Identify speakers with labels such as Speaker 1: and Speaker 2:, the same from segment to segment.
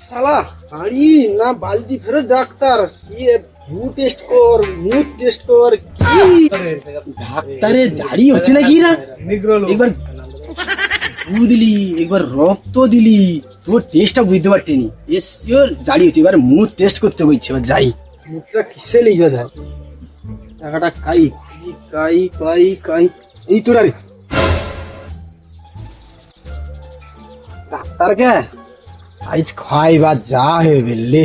Speaker 1: শালা হাড়ি না বালতি ফেরত ডাক্তার সে মুখ টেস্ট কর কি ডাক্তারে জারি হচ্ছে নাকি না একবার গু দিলি একবার রক্ত দিলি তোর টেস্টটা বুঝতে পারতেনি এসিওর জারি হচ্ছে এবার মুখ টেস্ট করতে বলছে এবার যাই মুখটা কিসে লিখে দেয় টাকাটা কাই খুঁজি কাই কাই কাই এই তোরা রে ডাক্তার কে আজ খাইবা যা হয়ে বেললে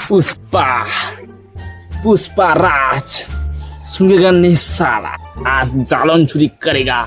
Speaker 2: पुष्पा पुष्पा राज सुनेगा नहीं साला आज जालन चोरी करेगा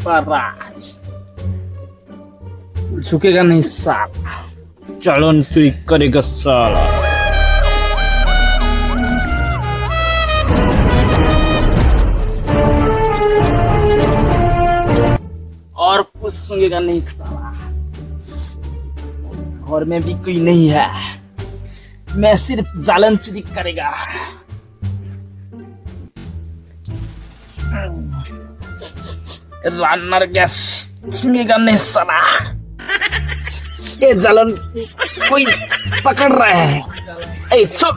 Speaker 2: राज झुकेगा नहीं साला जालन चोरी करेगा साला और कुछ सुनेगा नहीं साला घर में भी कोई नहीं है मैं सिर्फ जालन चोरी करेगा रान्नार गैस सुनेगा नहीं साला ये जालन कोई पकड़ रहा है ए छोड़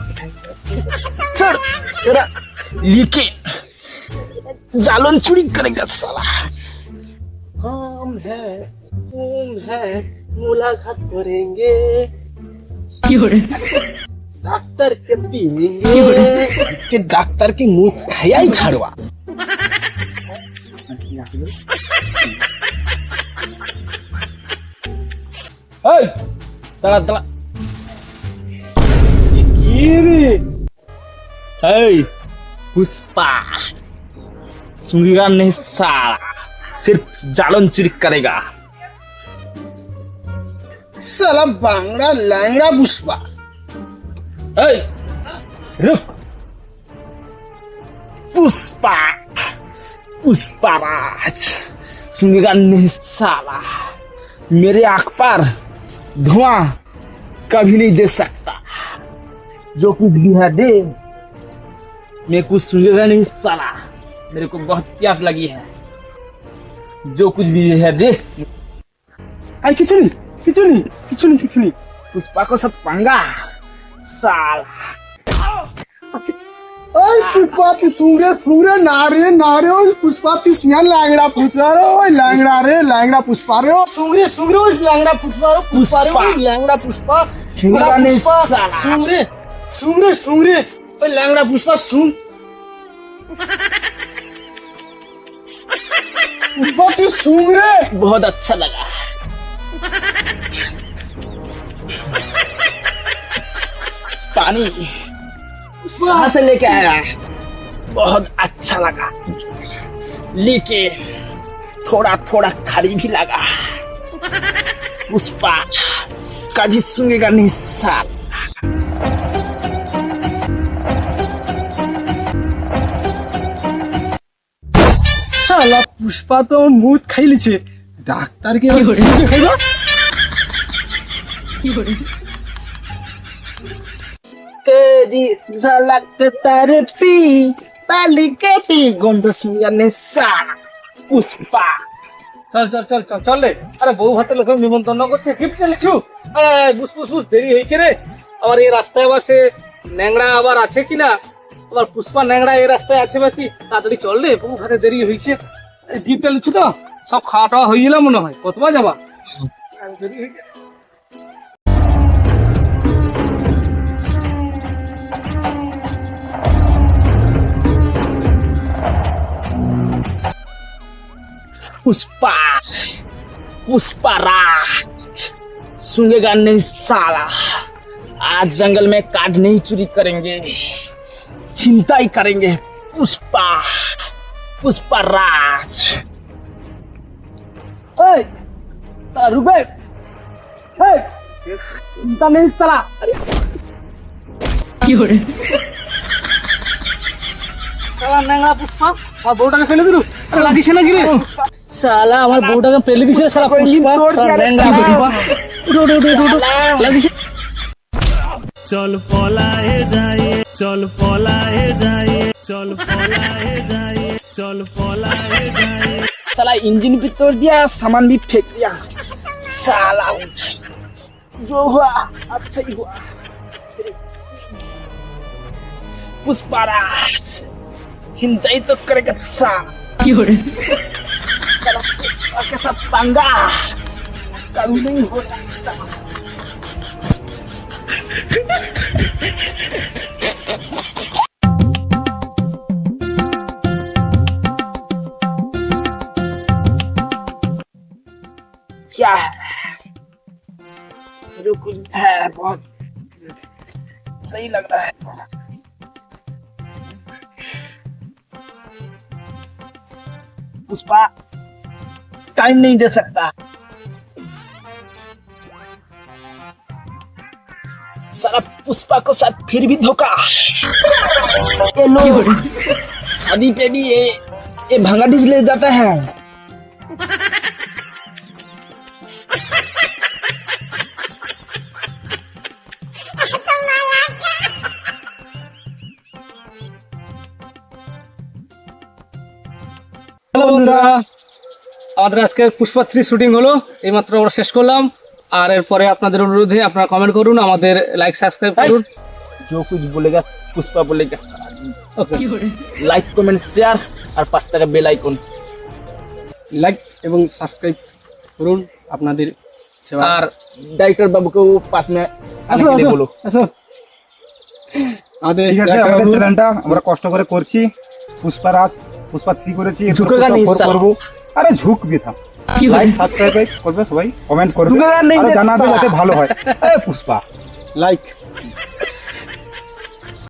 Speaker 2: छोड़ तेरा लेकिन जालन चोरी करेगा साला
Speaker 1: हम है मुलाकात करेंगे डॉक्टर के पिएंगे डॉक्टर की मुंह है ही झाड़वा
Speaker 2: तला तला पुष्पा सुनेगा नहीं साला सिर्फ जालन चोरी करेगा
Speaker 1: साला बांगड़ा लैंगड़ा पुष्पा
Speaker 2: रुक पुष्पा पुष्पा राज सुनेगा नहीं साला मेरे आंख पर धुआं कभी नहीं दे सकता जो कुछ भी है दे मैं कुछ सुनेगा नहीं साला मेरे को बहुत प्यास लगी है जो कुछ भी है दे
Speaker 1: आई किचुनी
Speaker 2: पुष्पा को सब पंगा साला
Speaker 1: ओए पुष्पा ती सूरे नारे ओए पुष्पा ती सुनिया लैंगड़ा पुष्पा रे ओए लैंगड़ा पुष्पा रे सूंगरे ओए लैंगड़ा पुष्पा रे ओए लैंगड़ा पुष्पा
Speaker 2: सुनेगा नहीं साला
Speaker 1: सूंगरे ओए लैंगड़ा पुष्पा सूंग पुष्पा ती सूंगरे
Speaker 2: बहुत अच्छा लगा पानी कहाँ से लेके आया बहुत अच्छा लगा लेकिन थोड़ा थोड़ा खरी भी लगा पुष्पा कभी सुनेगा नहीं साला
Speaker 1: साला पुष्पा तो मुंह खाई लीचे डाक्टर के खाइबा
Speaker 2: तेरी झलक तरफी पहली के पी गंध सुनिया ने साला पुष्पा
Speaker 3: চল চল চল চল চল রে। আরে বউ ভাতে লোকে নিমন্ত্রণ করছে, গিফট লিখছু। আরে বুস বুস বুস, দেরি হয়েছে রে। আবার এই রাস্তায় আবার সে ন্যাংড়া আবার আছে কিনা, আবার পুষ্পা ন্যাংড়া এই রাস্তায় আছে বাকি। তাড়াতাড়ি চল রে, বউ ভাতে দেরি হয়েছে। গিফটটা লিখছু তো, সব খাওয়া টাওয়া হয়ে গেলাম মনে হয়। কতবার যাবা? দেরি হয়েছে।
Speaker 2: पुष्पा पुष्पा राज सुनेगा नहीं साला। आज जंगल में काट नहीं चोरी करेंगे, चिंता ही करेंगे। पुष्पा पुष्पा राज। ए, साला रुपए, ए, चिंता नहीं साला।
Speaker 3: সালা ন্যাংড়া পুষ্পা, আর বউটাকে ফেলে দিলু। আরে লাগিছে নাকি রে? শালা আমার বউটাকে ফেলে দিছে শালা পুষ্পা। শালা ন্যাংড়া পুষ্পা। উঠো উঠো উঠো উঠো, লাগিছে।
Speaker 4: চল পলায়ে যাই, চল পলায়ে যাই, চল পলায়ে যাই, চল পলায়ে যাই।
Speaker 2: साला इंजन भी तोड़ दिया, सामान भी फेंक दिया। साला जो हुआ अच्छा ही हुआ। पुष्पाराज चिंता ही तो करेगा साला। साला पुष्पा के साथ पंगा कभी नहीं हो सकता। क्या है जो कुछ है बहुत सही लग रहा है। पुष्पा टाइम नहीं दे सकता। सारा पुष्पा को साथ फिर भी धोखा। ये लोग शादी पे भी ये भंगा डिश ले जाता है।
Speaker 3: হ্যালো বন্ধুরা, আমাদের আজকে পুষ্পা 3 শুটিং হলো, এইমাত্র আমরা শেষ করলাম। আর এরপরে আপনাদের অনুরোধে আপনারা কমেন্ট করুন, আমাদের লাইক সাবস্ক্রাইব করুন।
Speaker 2: जो कुछ बोलेगा पुष्पा बोलेगा।
Speaker 3: ওকে,
Speaker 2: लाइक कमेंट शेयर और 5 টাকা বেল আইকন।
Speaker 1: লাইক এবং সাবস্ক্রাইব করুন আপনাদের সেবা।
Speaker 2: और डायरेक्टर बाबू को पास में आने के लिए बोलो।
Speaker 1: আসো আমাদের
Speaker 5: ঠিক আছে,
Speaker 1: ডাক্তার
Speaker 5: আমাদের
Speaker 1: বাবু,
Speaker 5: চ্যানেলটা আমরা কষ্ট করে করছি। পুষ্পা রাজ, পুষ্পা 3 করেছি, এরপর
Speaker 2: ঝুঁকেগা
Speaker 5: পুষ্পা
Speaker 2: নেই
Speaker 5: 4
Speaker 2: সালা।
Speaker 5: করবো। আরে ঝুঁকবি থাম। লাইক সাবস্ক্রাইব করবে সবাই, কমেন্ট করবে
Speaker 2: ঝুঁকেগা নেই
Speaker 5: আর
Speaker 2: রে
Speaker 5: জানাবে
Speaker 2: সালা।
Speaker 5: যাতে ভালো হয়। এ পুষ্পা
Speaker 1: লাইক